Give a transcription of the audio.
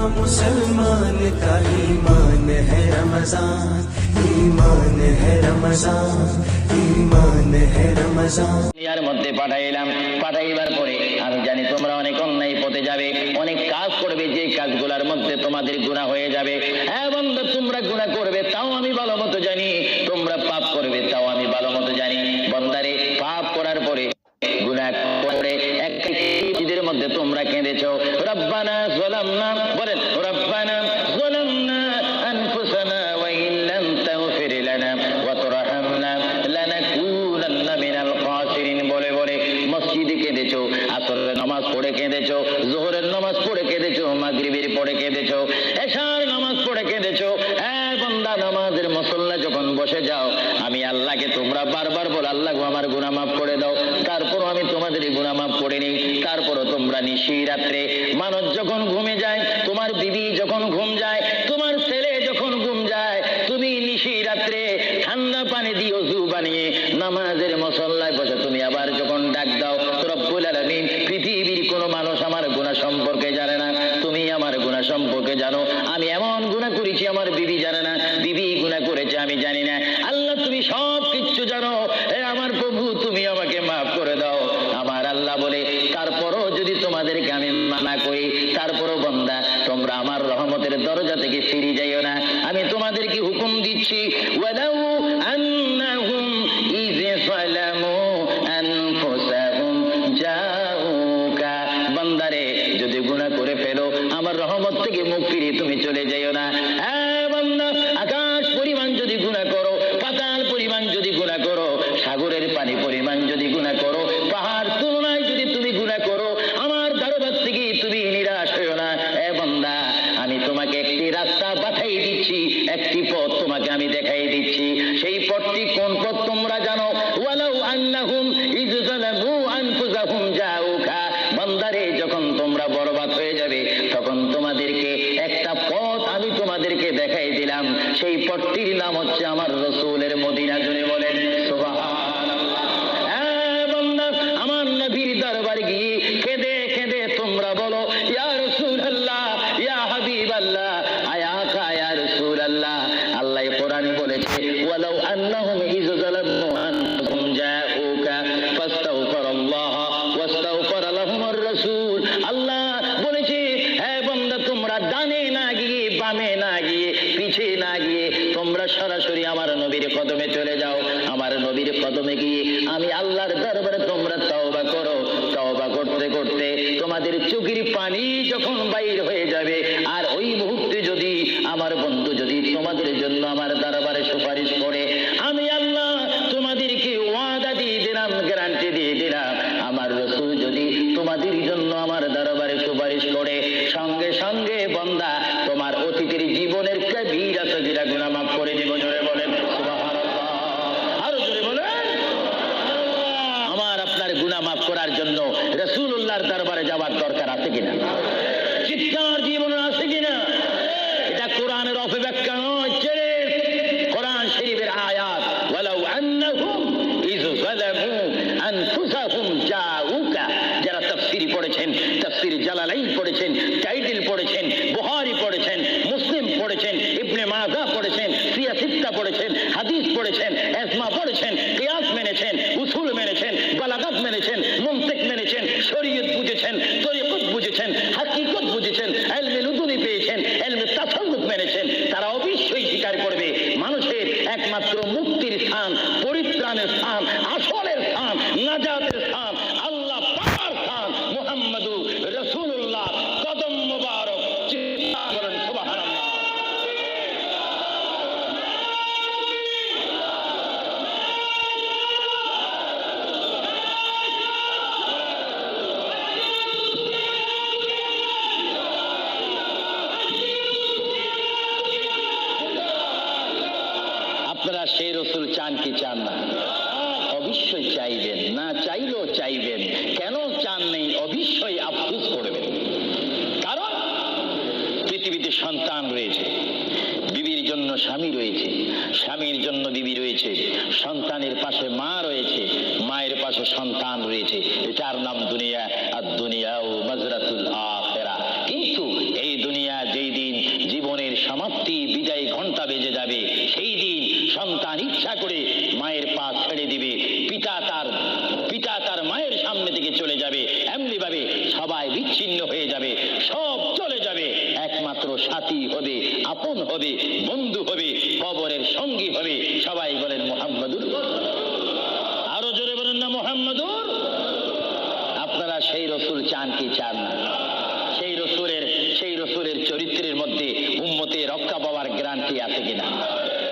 मुसलमान का ईमान है रमजान, ईमान है रमजान, ईमान है रमजान। দুনিয়ার মধ্যে পাঠাইবার পরে আমি জানি তোমরা অনেক অন্যায় পথে যাবে, অনেক কাজ করবে, যে কাজগুলোর মধ্যে তোমাদের গুনাহ হয়ে যাবে। হ্যাঁ বান্দা, তোমরা গুনাহ করবে তাও আমি ভালো মতো জানি, তোমরা পাপ করবে তাও আমি ভালো মতো জানি। বান্দারে, পাপ করার পরে গুনাহ করে একটা ঈদের মধ্যে তোমরা কেঁদেছো, রব্বানা যালামনা, বলেন রব্বানা যালামনা আনফুসানা ওয়া ইন লাম তাগফির লানা ওয়া তুরহামনা লানাকুনান্না মিনাল খাসিরিন বলে বলে মসজিদে কেঁদেছো, আসরের নামাজ পড়ে কেঁদেছো, যোহরের নামাজ পড়ে কেঁদেছো, মাগরিবের পড়ে কেঁদেছো, এশার নামাজ পড়ে কেঁদেছো। বান্দা, নামাজের মুসল্লা যখন বসে যাও, আমি আল্লাহকে তোমরা বারবার বল, আল্লাহ আমার গুনাহ মাফ করে দাও। তারপরও আমি তোমাদের গুনাহ মাফ করে নিই। তারপরও তোমরা নিশি রাত্রে, মানুষ যখন ঘুমে যায়, তোমার বিবি যখন ঘুম যায়, তোমার ছেলে যখন ঘুম যায়, তুমি নিশি রাত্রে ঠান্ডা পানি দিয়ে ওযু বানিয়ে নামাজের মুসল্লায় বসে তুমি আবার যখন ডাক দাও, রব্বুল আলামিন, পৃথিবীর কোনো মানুষ আমার গুনাহ সম্পর্কে জানে না, তুমি আমার গুনাহ সম্পর্কে জানো। আমি এমন গুনাহ করেছি আমার বিবি জানে না, বিবি গুনাহ করেছে আমি জানি না। আল্লাহ, তুমি সব কিছু জানো। আমার প্রভু, তুমি আমাকে মাফ করে দাও। আমার আল্লাহ বলে, তারপরও যদি তোমাদেরকে আমি মানা করি, তারপরও বান্দা, তোমরা আমার রহমতের দরজা থেকে ফিরে যাইও না। আমি তোমাদেরকে হুকুম দিচ্ছি, ওয়ালাউ আন্নাহুম ইয যালামু আনফুসাহুম জাউকা, বান্দারে, যদি গুনাহ করে ফেলো, আমার রহমত থেকে মুখ ফিরিয়ে তুমি চলে যাইও না। বান্দা, আকাশ পরিমাণ যদি গুনাহ করো, পাতাল পরিমাণ যদি গুনাহ করো, সাগরের পানি পরিমাণ যদি গুনাহ করো, পাহাড় তুলনায় যদি তুমি গুনাহ করো, আমার দরবার থেকে তুমি নিরাশ হইও না। বান্দা, আমি তোমাকে একটি রাস্তা পাঠাই দিচ্ছি, একটি পথ তোমাকে আমি দেখাই দিচ্ছি। সেই পথটি কোন পথ তোমরা জানো? ওয়ালাউ আন্নাহুম ইয যালামু আনফুসাহুম জাউকা, বান্দারে, যখন তোমরা বরবাদ হয়ে যাবে, তখন তোমাদেরকে একটা পথ আমি তোমাদেরকে দেখাই দিলাম। সেই পথটির নাম হচ্ছে আমার রাসূলের মদিনা। জুড়ে বলেন সুবহানাল্লাহ। বান্দা, আমার নবীর দরবার গিয়ে কেঁদে কেঁদে তোমরা বলো, ইয়া রাসূলুল্লাহ, ইয়া হাবিবাল্লাহ, আয়াকা ইয়া রাসূলুল্লাহ। আল্লাহ কোরআনে বলেছে, ওয়ালাউ আন্নাহুম ইয যালামু আনফুসাহুম জাউকা ফাস্তাগফিরুল্লাহ ওয়াস্তাগফারা লাহুমুর রাসূল। আল্লাহ বলেছে, হ্যাঁ বান্দা, তোমরা ডানে না গিয়ে, বামে না গিয়ে, পিছে না গিয়ে, তোমরা সরাসরি আমার নবীর কদমে চলে যাও। আমার নবীর কদমে গিয়ে আমি আল্লাহর দরবারে তোমরা তওবা করো। তওবা করতে করতে তোমাদের চোখের পানি যখন বাইর হয়ে যাবে, আর ওই মুহূর্তে যদি আমার বন্ধু যদি তোমাদের জন্য আমার দরবারে সুপারিশ করে, আমি আল্লাহ তোমাদেরকে ওয়াদা দিয়ে দিলাম, গ্যারান্টি দিয়ে দিলাম, আমার রাসূল যদি তোমাদের জন্য আমার দরবারে সুপারিশ করে, সঙ্গে সঙ্গে বান্দা, তোমার অতীতের জীবনের কবিরা সগীরা গুনাহ মাফ করে দিব। জোরে বলেন সুবহানাল্লাহ। আরো জোরে বলেন। আমার আপনার গুনাহ মাফ করার জন্য রাসূলুল্লাহর দরবারে যাওয়ার দরকার আছে কিনা? চিৎকার জীবনে আছে কিনা? এটা কোরআনের অপব্যাখ্যা নয়, কোরআন শরীফের আয়াত। ওয়ালাউ আন্নাহুম ইয যালামু আনফুসাহুম জাউকা, যারা তাফসীর পড়েছেন, তাফসীর জালালাইন পড়েছেন, টাইটেল পড়েছেন, বুখারী পড়েছেন, মুসলিম পড়েছেন, ইবনে মাজাহ পড়েছেন, সিয়াসিত্তা পড়েছেন, হাদিস পড়েছেন, ইজমা পড়েছেন, কিয়াস মেনেছেন, উসুল মেনেছেন, বালাগাত মেনেছেন, মুনতিক মেনেছেন, শরীয়ত বুঝেছেন, তরিকত বুঝেছেন, হাকিকত বুঝেছেন, ইলমে লুদুনি পেয়েছেন, ইলমে তাসাউফ মেনেছেন, তারা অবশ্যই স্বীকার করবে মানুষের একমাত্র মুক্তির স্থান, পরিত্রাণের স্থান, আসলের স্থান, নাজাতের স্থান, আল্লাহ পাকের স্থান, মুহাম্মদুর রাসূলুল্লাহ কদম মুবারক। চিৎকার করেন সুবহানাল্লাহ। আপনারা সেই রাসূল চান কি চান না? অবশ্যই চাইবেন, না চাইলেও চাইবেন। কেন চান নেই? অবশ্যই আফসোস করবেন। কারণ পৃথিবীতে সন্তান রয়েছে, বিবির জন্য স্বামী রয়েছে, স্বামীর জন্য বিবি রয়েছে, সন্তানের পাশে মা রয়েছে, মায়ের পাশে সন্তান রয়েছে। এটার নাম দুনিয়া। আর দুনিয়াও মাজরাতুল আখিরা। কিন্তু এই দুনিয়া যে বেজে যাবে। সেই দিন সন্তান ইচ্ছা করে মায়ের পা ছেড়ে দিবে, পিতা তার মায়ের সামনে থেকে চলে যাবে, এমনি ভাবে সবাই বিচ্ছিন্ন হয়ে যাবে, সব চলে যাবে। একমাত্র সাথী হবে, আপন হবে, বন্ধু হবে, কবরের সঙ্গী হবে। সবাই বলেন মুহাম্মাদুর। আরো জোরে বলেন না মুহাম্মাদুর। আপনারা সেই রসুল চান কি চান না? সেই রসুলের চরিত্রের মধ্যে উম্মতে রক্ষা পাওয়ার গ্যারান্টি আছে কিনা?